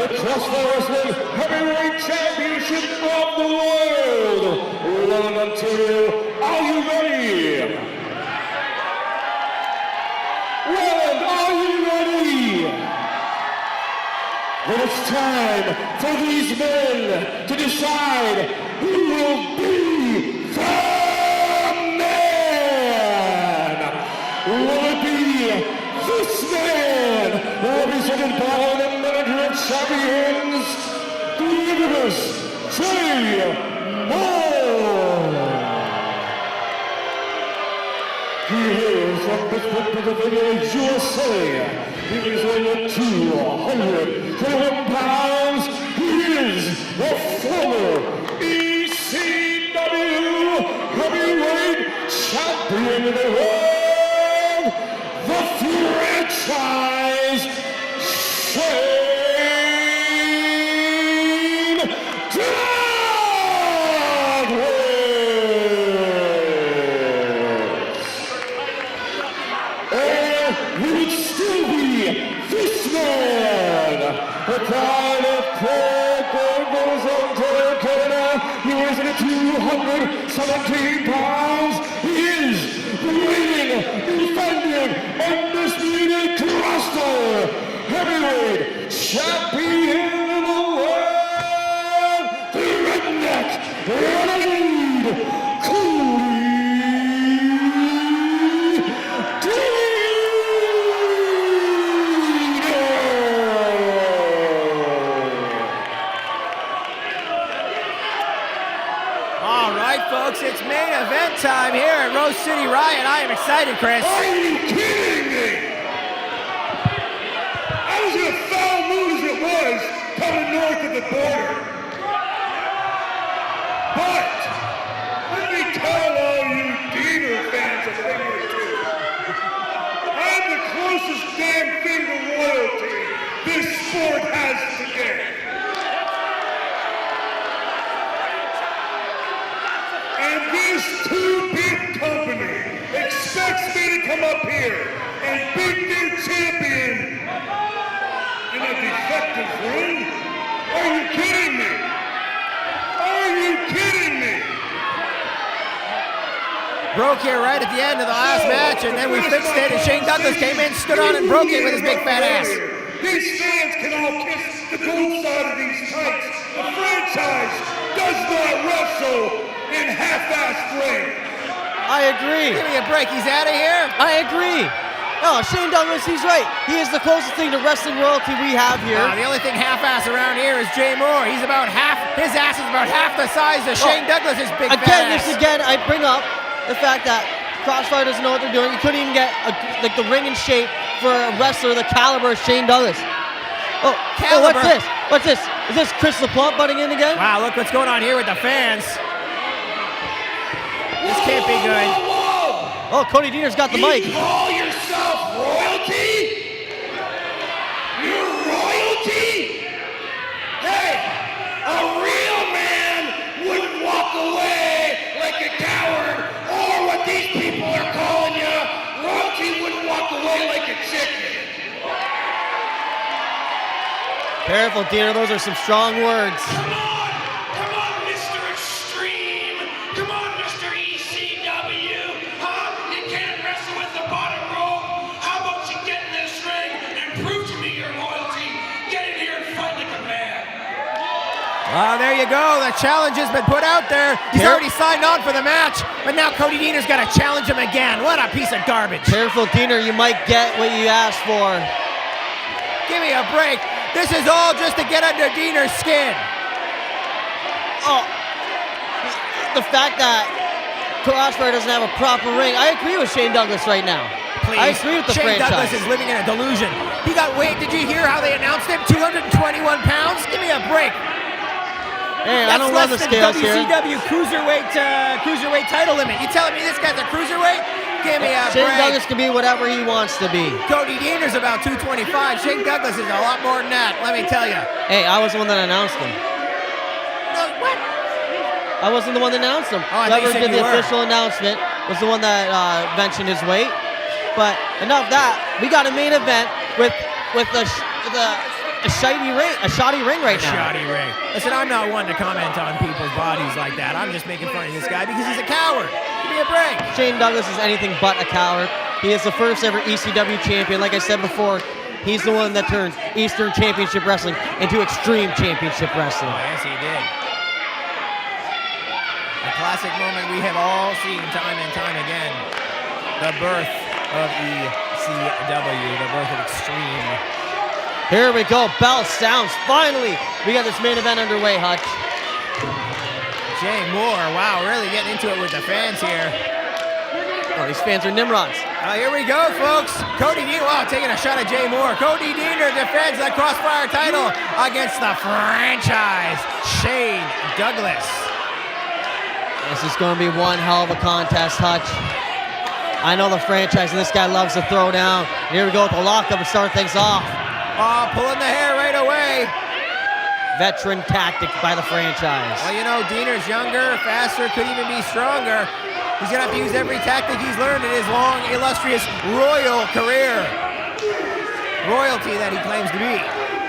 the Crossfire Wrestling Heavyweight Championship of the World. London, Ontario, are you ready? Roland, are you ready? Then it's time for these men to decide who will be the man. Will it be this man, represented by the manager champions, the Universe, Jay Moore? He is from Pennsylvania, USA. He is over 221 pounds. He is the former ECW heavyweight champion of the world, the franchise Shane Douglas. And we would still be this man, the pride of Portland, Ontario, Canada. He weighs in at 217 pounds. He is the reigning, defending, undisputed Crossfire heavyweight champion of the world, the redneck renegade, Cody Folks, it's main event time here at Rose City Riot. I am excited, Chris. Are you kidding me? I was in a foul mood as it was coming north of the border. But let me tell all you Diener fans a thing or two. I'm the closest damn thing to royalty this sport has today. And this too-big company expects me to come up here and beat their champion in a defective ring? Are you kidding me? Are you kidding me? Broke here right at the end of the last match, and then we fixed it, and Shane Douglas came in, stood on, and broke it with his big fat ass. These fans can all kiss the gold side of these tights. The franchise does not wrestle in half-assed ring. I agree. Give me a break. He's out of here. I agree. No, Shane Douglas, he's right. He is the closest thing to wrestling royalty we have here. The only thing half-assed around here is Jay Moore. He's about half, his ass is about half the size of Shane Douglas's big fat ass. Again, I bring up the fact that Crossfire doesn't know what they're doing. You couldn't even get the ring in shape for a wrestler the caliber of Shane Douglas. What's this? What's this? Is this Chris LaPlante butting in again? Wow, look what's going on here with the fans. This can't be good. Oh, Cody Deaner's got the mic. You call yourself royalty? You're royalty? Hey, a real man wouldn't walk away like a coward, or what these people are calling you, royalty wouldn't walk away like a chicken. Careful, Diener, those are some strong words. Come on, Mr. Extreme. Come on, Mr. ECW. Huh? You can't wrestle with the bottom rope. How about you get in this ring and prove to me your loyalty? Get in here and fight like a man. Well, there you go. The challenge has been put out there. He's already signed on for the match, but now Cody Deaner's got to challenge him again. What a piece of garbage. Careful, Diener, you might get what you asked for. Give me a break. This is all just to get under Diener's skin. Oh, the fact that Crossfire doesn't have a proper ring. I agree with Shane Douglas right now. Please. I agree with the Shane franchise. Douglas is living in a delusion. He got weight. Did you hear how they announced him? 221 pounds? Give me a break. Hey, I don't run the scales here. WCW cruiserweight title limit. You telling me this guy's a cruiserweight? Give me a Shane break. Douglas can be whatever he wants to be. Cody Deaner's about 225. Shane Douglas is a lot more than that, let me tell you. Hey, I was the one that announced him. No, what? I wasn't the one that announced him. Oh, Whoever did the official announcement was the one that mentioned his weight. But enough of that. We got a main event with the shoddy ring right now. Shoddy ring. Listen, I'm not one to comment on people's bodies like that. I'm just making fun of this guy because he's a coward. Give me a break. Shane Douglas is anything but a coward. He is the first ever ECW champion. Like I said before, he's the one that turned Eastern Championship Wrestling into Extreme Championship Wrestling. Oh, yes, he did. A classic moment we have all seen time and time again. The birth of ECW, the birth of Extreme. Here we go, bell sounds. Finally, we got this main event underway, Hutch. Jay Moore, wow, really getting into it with the fans here. Oh, these fans are Nimrods. Here we go, folks. Cody Deaner, wow, taking a shot at Jay Moore. Cody Deaner defends the Crossfire title against the franchise, Shane Douglas. This is going to be one hell of a contest, Hutch. I know the franchise, and this guy loves to throw down. Here we go with the lockup and start things off. Oh, pulling the hair right away. Veteran tactic by the franchise. Well, you know, Deaner's younger, faster, could even be stronger. He's going to have to use every tactic he's learned in his long, illustrious, royal career. Royalty that he claims to be.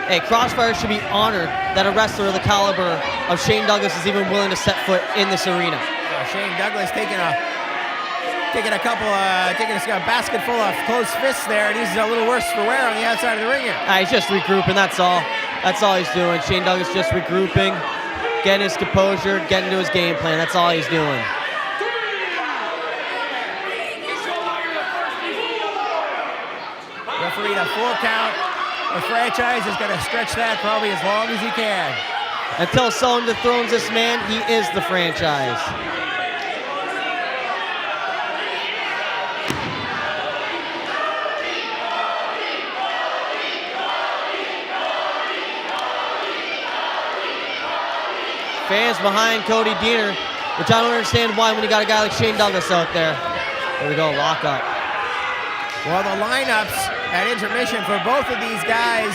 Hey, Crossfire should be honored that a wrestler of the caliber of Shane Douglas is even willing to set foot in this arena. Shane Douglas taking a basket full of closed fists there, and he's a little worse for wear on the outside of the ring here. He's just regrouping, that's all. That's all he's doing. Shane Douglas just regrouping, getting his composure, getting to his game plan. That's all he's doing. Referee a 4 count. The franchise is going to stretch that probably as long as he can. Until someone dethrones this man, he is the franchise. Fans behind Cody Deaner, which I don't understand why when you got a guy like Shane Douglas out there. There we go, lock up. Well, the lineups at intermission for both of these guys,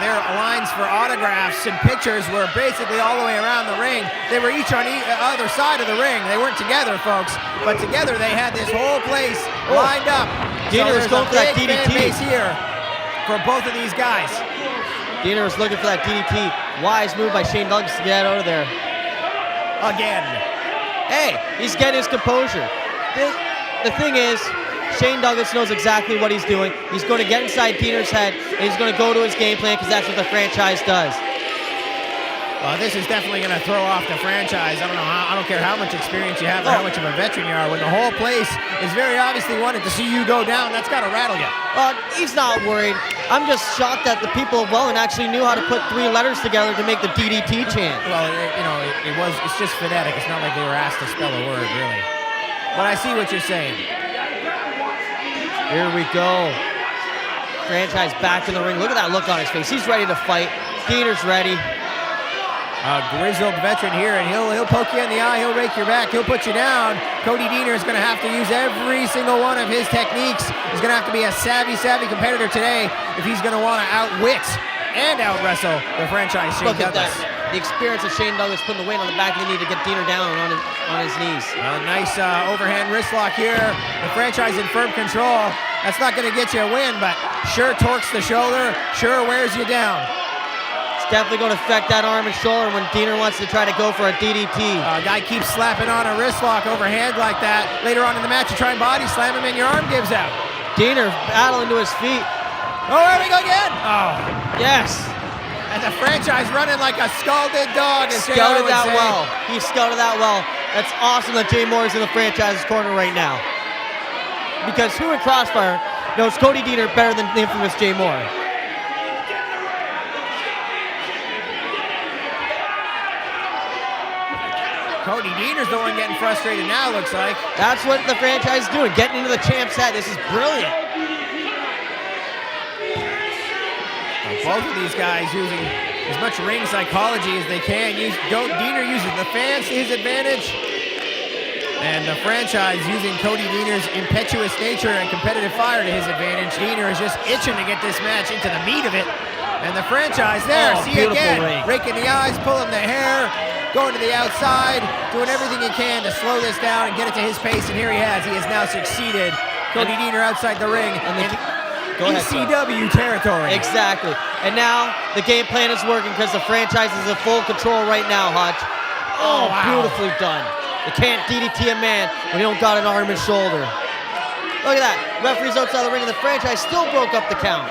their lines for autographs and pictures were basically all the way around the ring. They were each on other side of the ring. They weren't together, folks, but together they had this whole place lined up. Deaner was going for that DDT. Fan base here for both of these guys. Deaner was looking for that DDT. Wise move by Shane Douglas to get out of there. Again. Hey, he's getting his composure. The thing is, Shane Douglas knows exactly what he's doing. He's going to get inside Deaner's head, and he's going to go to his game plan because that's what the franchise does. Well, this is definitely going to throw off the franchise. I don't care how much experience you have or how much of a veteran you are. When the whole place is very obviously wanting to see you go down, that's got to rattle you. He's not worried. I'm just shocked that the people of Welland actually knew how to put 3 letters together to make the DDT chant. Well, it's just phonetic. It's not like they were asked to spell a word, really. But I see what you're saying. Here we go. Franchise back in the ring. Look at that look on his face. He's ready to fight. Deaner's ready. A grizzled veteran here, and he'll poke you in the eye, he'll rake your back, he'll put you down. Cody Deaner is going to have to use every single one of his techniques. He's going to have to be a savvy competitor today if he's going to want to outwit and out-wrestle the franchise Shane Douglas. Look at that. The experience of Shane Douglas putting the weight on the back of the knee to get Deaner down on his knees. A nice overhand wrist lock here. The franchise in firm control. That's not going to get you a win, but sure torques the shoulder, sure wears you down. Definitely going to affect that arm and shoulder when Deaner wants to try to go for a DDT. Guy keeps slapping on a wrist lock overhand like that. Later on in the match, you try and body slam him and your arm gives out. Deaner battling to his feet. Oh, there we go again. Oh. Yes. And the franchise running like a scalded dog. Scouted that well. He scouted that well. That's awesome that Jay Moore is in the franchise's corner right now. Because who in Crossfire knows Cody Deaner better than the infamous Jay Moore? Cody Deaner's the one getting frustrated now, looks like. That's what the franchise is doing, getting into the champ's head. This is brilliant. Both of these guys using as much ring psychology as they can. Deaner uses the fans to his advantage. And the franchise using Cody Deaner's impetuous nature and competitive fire to his advantage. Deaner is just itching to get this match into the meat of it. And the franchise there, see again, raking the eyes, pulling the hair, going to the outside, doing everything he can to slow this down and get it to his pace, and here he has. He has now succeeded. Cody Deaner outside the ring in ECW territory. Exactly. And now the game plan is working because the franchise is in full control right now, Hutch. Oh, wow. Beautifully done. You can't DDT a man when you don't got an arm and shoulder. Look at that. Referees outside the ring and the franchise still broke up the count.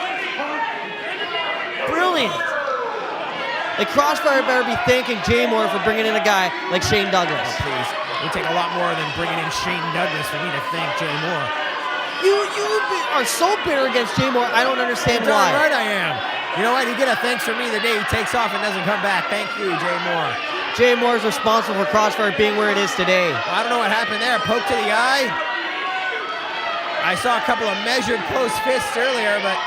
Brilliant. The Crossfire better be thanking Jay Moore for bringing in a guy like Shane Douglas. Oh, please. It would take a lot more than bringing in Shane Douglas for me to thank Jay Moore. You are so bitter against Jay Moore, I don't understand why. Darn right I am. You know what? You get a thanks from me the day he takes off and doesn't come back. Thank you, Jay Moore. Jay Moore is responsible for Crossfire being where it is today. I don't know what happened there. Poke to the eye. I saw a couple of measured close fists earlier, but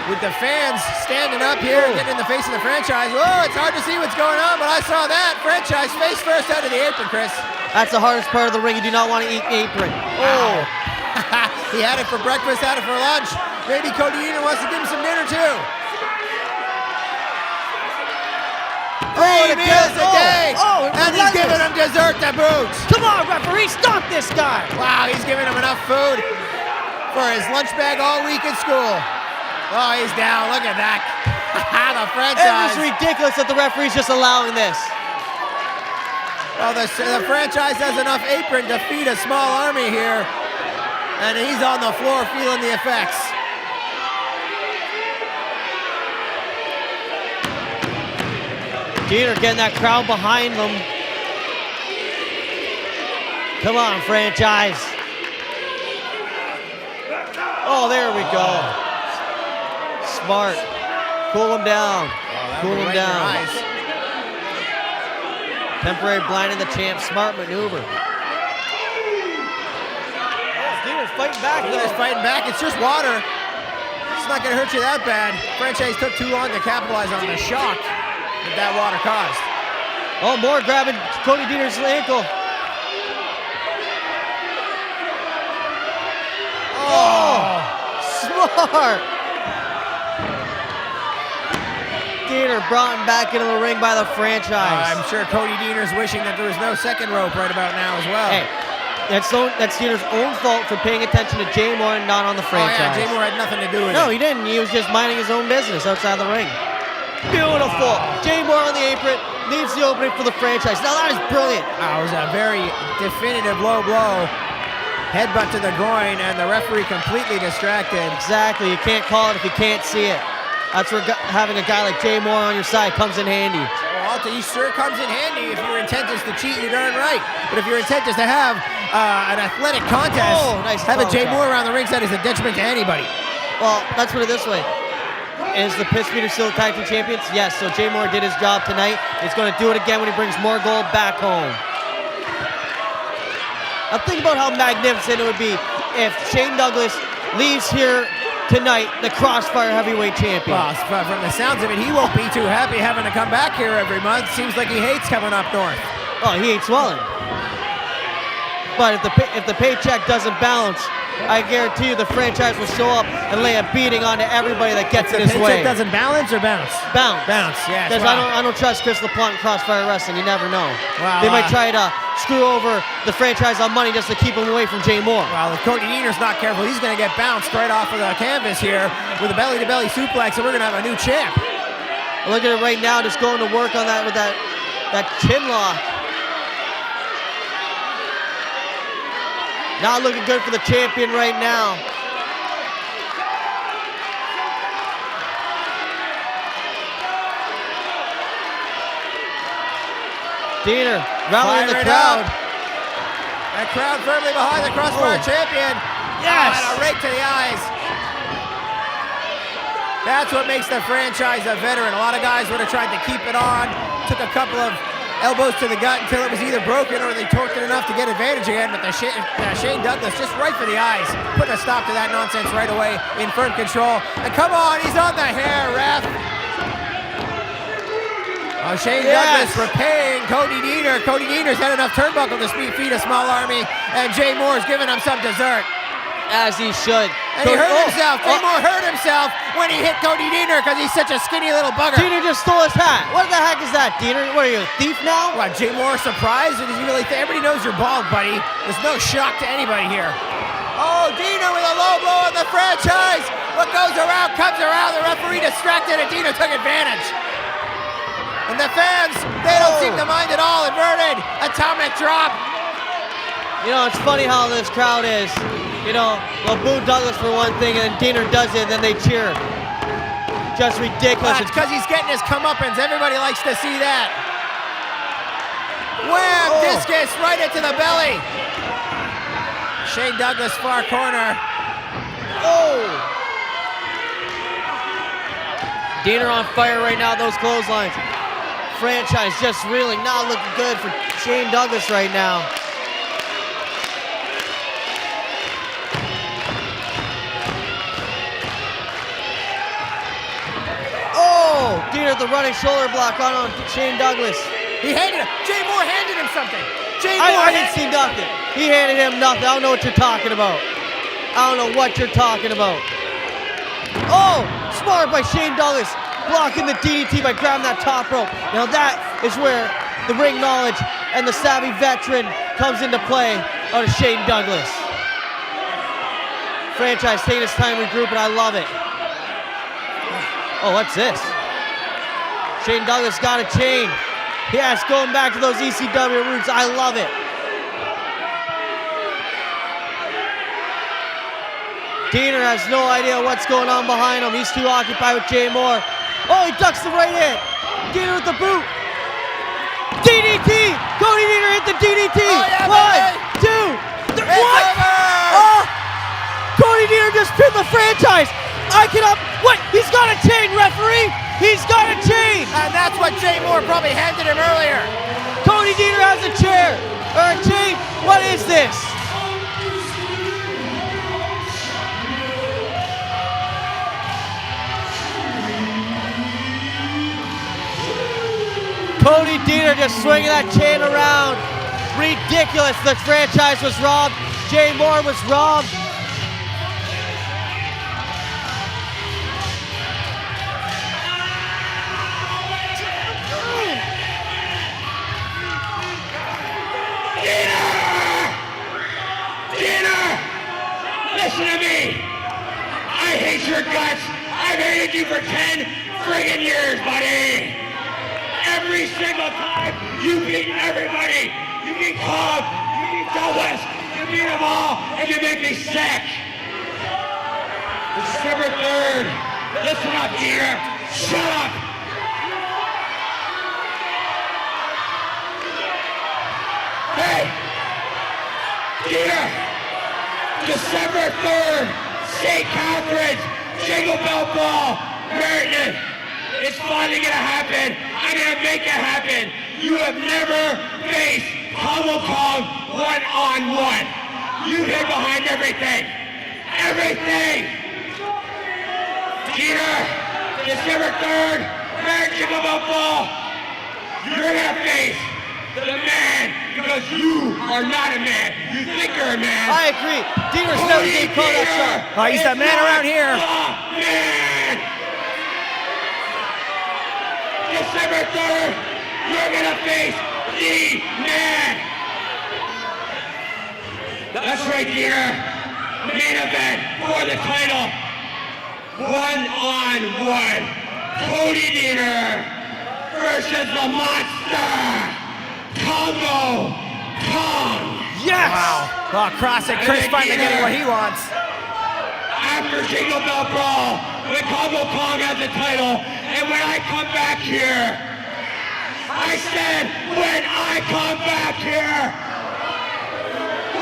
with the fans standing up here and getting in the face of the franchise, whoa, it's hard to see what's going on, but I saw that. Franchise face first out of the apron, Chris. That's the hardest part of the ring. You do not want to eat apron. Oh. He had it for breakfast, had it for lunch. Maybe Cody Deaner wants to give him some dinner too. 3 meals a day, and he's giving him dessert to boot. Come on, referee, stop this guy. Wow, he's giving him enough food for his lunch bag all week at school. Oh, he's down. Look at that. The franchise. It is ridiculous that the referee's just allowing this. Well, the franchise has enough apron to feed a small army here, and he's on the floor feeling the effects. Deaner getting that crowd behind them. Come on, franchise. Oh, there we go. Smart. Cool him down. Cool him down. Temporary blinding the champ. Smart maneuver. Deaner's fighting back. Deaner's fighting back. It's just water. It's not going to hurt you that bad. Franchise took too long to capitalize on the shock that water caused. Oh, Moore grabbing Cody Deaner's ankle. Oh, smart. Deaner brought him back into the ring by the franchise. I'm sure Cody Deaner's wishing that there was no second rope right about now as well. Hey, that's Deaner's own fault for paying attention to Jay Moore and not on the franchise. Oh yeah, Jay Moore had nothing to do with it. No, he didn't. He was just minding his own business outside the ring. Beautiful. Jay Moore on the apron leaves the opening for the franchise. Now that is brilliant. It was a very definitive low blow. Headbutt to the groin, and the referee completely distracted. Exactly. You can't call it if you can't see it. That's where having a guy like Jay Moore on your side comes in handy. Well, he sure comes in handy if your intent is to cheat, you're darn right. But if your intent is to have an athletic contest, having Jay Moore around the ringside is a detriment to anybody. Well, let's put it this way. Is the Piss Meter still tag team champions? Yes, so Jay Moore did his job tonight. He's going to do it again when he brings more gold back home. Now think about how magnificent it would be if Shane Douglas leaves here tonight the Crossfire heavyweight champion. Well, from the sounds of it, he won't be too happy having to come back here every month. Seems like he hates coming up north. Oh, he hates swelling. But if the paycheck doesn't balance, I guarantee you the franchise will show up and lay a beating onto everybody that gets in his way. Paycheck doesn't balance or bounce? Bounce. Bounce, yes. Because I don't trust Chris LaPlante and Crossfire Wrestling. You never know. Wow, they might try to screw over the franchise on money just to keep him away from Jay Moore. Well, if Cody Deaner's not careful, he's going to get bounced right off of the canvas here with a belly-to-belly suplex, and we're going to have a new champ. Look at it right now, just going to work on that with that chin lock. Not looking good for the champion right now. Deaner rallying the crowd. That crowd firmly behind the Crossfire champion. Yes! And a rake to the eyes. That's what makes the franchise a veteran. A lot of guys would have tried to keep it on. Took a couple of elbows to the gut until it was either broken or they torqued it enough to get advantage again. But Shane Douglas just right for the eyes. Putting a stop to that nonsense right away in firm control. And come on, he's on the hair, ref. Oh, Shane Douglas repaying Cody Deaner. Cody Deaner's had enough turnbuckle to feed a small army. And Jay Moore's giving him some dessert. As he should. And he hurt himself. Jay Moore hurt himself when he hit Cody Deaner because he's such a skinny little bugger. Deaner just stole his hat. What the heck is that, Deaner? What are you, a thief now? What, Jay Moore surprised? Or does he really think? Everybody knows you're bald, buddy. There's no shock to anybody here. Oh, Deaner with a low blow on the franchise. What goes around comes around. The referee distracted and Dina took advantage. And the fans, they don't seem to mind at all. Inverted atomic drop. You know, it's funny how this crowd is. You know, they'll boo Douglas for one thing, and then Diener does it, and then they cheer. Just ridiculous. That's because he's getting his comeuppance. Everybody likes to see that. Wham! Discus right into the belly. Shane Douglas, far corner. Diener on fire right now, those clotheslines. Franchise just really not looking good for Shane Douglas right now. Diener the running shoulder block on Shane Douglas. He handed him. Jay Moore handed him something. I didn't see nothing. He handed him nothing. I don't know what you're talking about. I don't know what you're talking about. Oh, smart by Shane Douglas, blocking the DDT by grabbing that top rope. Now that is where the ring knowledge and the savvy veteran comes into play out of Shane Douglas. Franchise taking his time to regroup, and I love it. Oh, what's this? Shane Douglas got a chain. Yes, going back to those ECW roots. I love it. Diener has no idea what's going on behind him. He's too occupied with Jay Moore. Oh, he ducks the right hit. Diener with the boot. DDT! Cody Diener hit the DDT! Oh, yeah, 1, 2, 3, what? Oh! Cody Diener just pinned the franchise! I cannot, what? He's got a chain, referee! He's got a chain! And that's what Jay Moore probably handed him earlier. Cody Diener has a chair, or a chain. What is this? Cody Diener just swinging that chain around. Ridiculous. The franchise was robbed. Jay Moore was robbed. Diener! Listen to me! I hate your guts! I've hated you for 10 friggin' years, buddy! Every single time you beat everybody! You beat Cobb, you beat Douglas, you beat them all, and you make me sick! December 3rd, listen up, Diener! Shut up! Hey! Diener! December 3rd, St. Catharines, Jingle Bell Ball, Merton. It's finally gonna happen. I'm gonna make it happen. You have never faced Hong Kong one-on-one. You hid behind everything. Everything! Diener, December 3rd, Merton Jingle Bell Ball. You're gonna face the man, because you are not a man. You think you're a man. I agree. Diener's never getting called that shot. Oh, he's the man around here. Man! December 3rd, you're gonna face the man. That's right, Diener. Main event for the title. One-on-one. Cody Diener versus the monster. Congo Kong! Yes! Wow. Oh, Cross and Chris finally getting what he wants. After Jingle Bell Brawl, when Congo Kong has the title, and when I come back here, I said, when I come back here,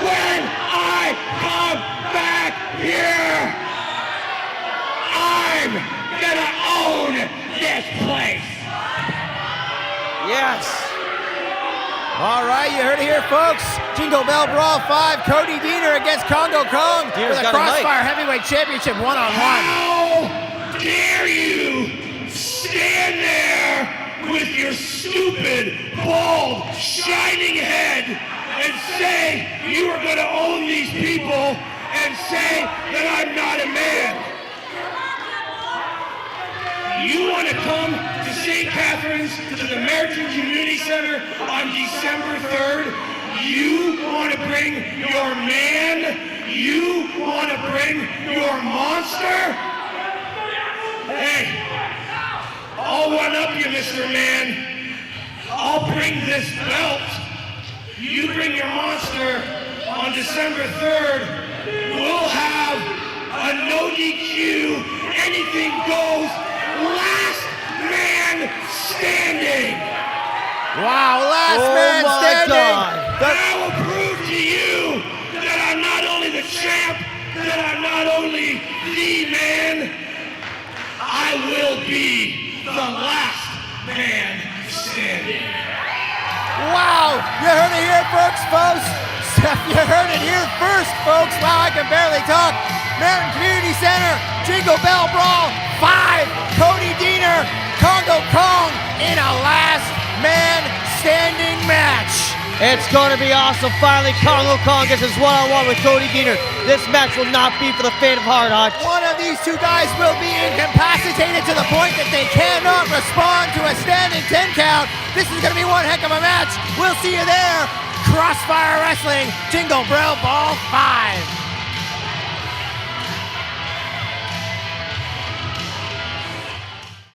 when I come back here, I'm gonna own this place! Yes. All right, you heard it here, folks. Jingle Bell Brawl 5, Cody Diener against Congo Kong for the Crossfire Heavyweight Championship one-on-one. How dare you stand there with your stupid, bald, shining head and say you are going to own these people and say that I'm not a man? You want to come to St. Catharines, to the American Community Center on December 3rd? You want to bring your man? You want to bring your monster? Hey, I'll one up you, Mr. Man. I'll bring this belt. You bring your monster on December 3rd. We'll have a no DQ, anything goes, last man standing. Wow, last Oh man my standing. God. I will prove to you that I'm not only the champ, that I'm not only the man, I will be the last man standing. Wow, you heard it here first, folks. You heard it here first, folks. Wow, I can barely talk. Mountain Community Center, Jingle Bell Brawl 5, Cody Deaner, Congo Kong in a last man standing match. It's going to be awesome. Finally, Congo Kong gets his one-on-one with Cody Deaner. This match will not be for the faint of heart, Hutch. One of these two guys will be incapacitated to the point that they cannot respond to a standing 10 count. This is going to be one heck of a match. We'll see you there. Crossfire Wrestling, Jingle Bell Ball 5.